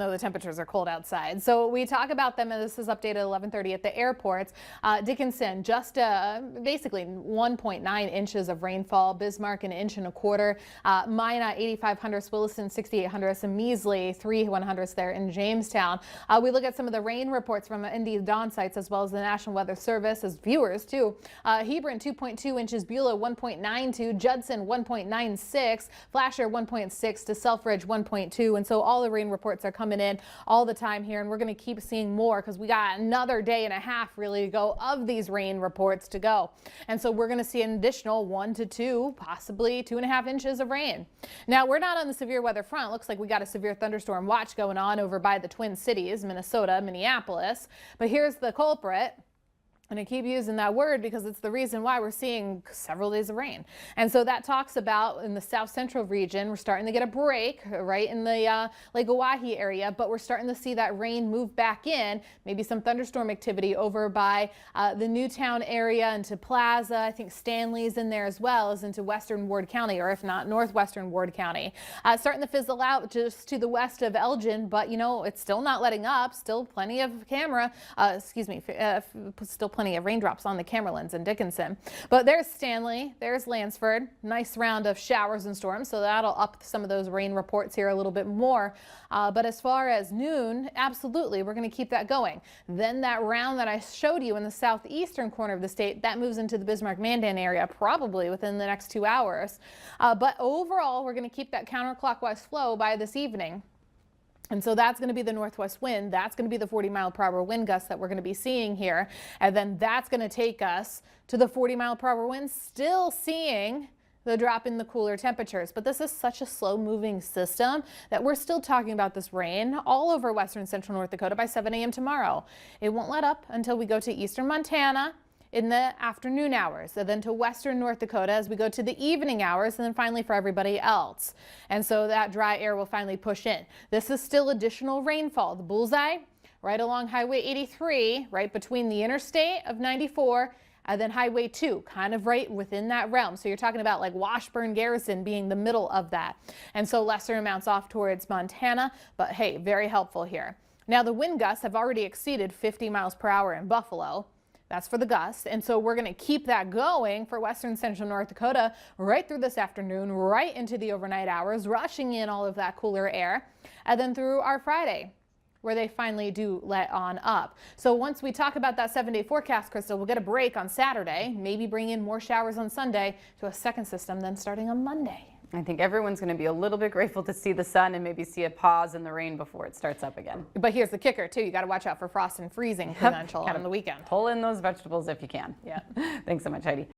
No, the temperatures are cold outside. So we talk about them, and this is updated at 11:30 at the airports. Dickinson, just basically 1.9 inches of rainfall. Bismarck, an inch and a quarter. Minot, 8,500. Williston, 6,800. Some measly 3/100ths there in Jamestown. We look at some of the rain reports from Indy Dawn sites as well as the National Weather Service as viewers too. Hebron, 2.2 inches. Beulah, 1.92. Judson, 1.96. Flasher, 1.6 to Selfridge, 1.2. And so all the rain reports are coming in all the time here, and we're going to keep seeing more because we got another day and a half really to go of these rain reports to go. And so we're going to see an additional 1 to 2, possibly 2.5 inches of rain. Now, we're not on the severe weather front. Looks like we got a severe thunderstorm watch going on over by the Twin Cities, Minnesota, Minneapolis. But here's the culprit. And I keep using that word because it's the reason why we're seeing several days of rain. And so that talks about in the south central region, we're starting to get a break right in the Lake Oahe area, but we're starting to see that rain move back in, maybe some thunderstorm activity over by the Newtown area into Plaza. I think Stanley's in there as well as into western Ward County, or if not northwestern Ward County. Starting to fizzle out just to the west of Elgin, but you know, it's still not letting up. Still plenty of still plenty of raindrops on the camera lens in Dickinson. But there's Stanley, there's Lansford. Nice round of showers and storms, so that'll up some of those rain reports here a little bit more. But as far as noon, absolutely, we're going to keep that going. Then that round that I showed you in the southeastern corner of the state, that moves into the Bismarck-Mandan area probably within the next 2 hours. But overall, we're going to keep that counterclockwise flow by this evening. And so that's going to be the northwest wind. That's going to be the 40-mile-per-hour wind gusts that we're going to be seeing here. And then that's going to take us to the 40-mile-per-hour winds, still seeing the drop in the cooler temperatures. But this is such a slow-moving system that we're still talking about this rain all over western central North Dakota by 7 a.m. tomorrow. It won't let up until we go to eastern Montana in the afternoon hours, and then to western North Dakota as we go to the evening hours, and then finally for everybody else. And so that dry air will finally push in. This is still additional rainfall. The bullseye right along Highway 83, right between the interstate of 94 and then Highway 2, kind of right within that realm. So you're talking about like Washburn, Garrison being the middle of that. And so lesser amounts off towards Montana, but hey, very helpful here. Now the wind gusts have already exceeded 50 miles per hour in Buffalo. That's for the gusts. And so we're going to keep that going for western central North Dakota right through this afternoon, right into the overnight hours, rushing in all of that cooler air, and then through our Friday, where they finally do let on up. So once we talk about that 7-day forecast, Crystal, we'll get a break on Saturday, maybe bring in more showers on Sunday to a second system, then starting on Monday. I think everyone's going to be a little bit grateful to see the sun and maybe see a pause in the rain before it starts up again. But here's the kicker too. You got to watch out for frost and freezing potential on the weekend. Pull in those vegetables if you can. Yeah. Thanks so much, Heidi.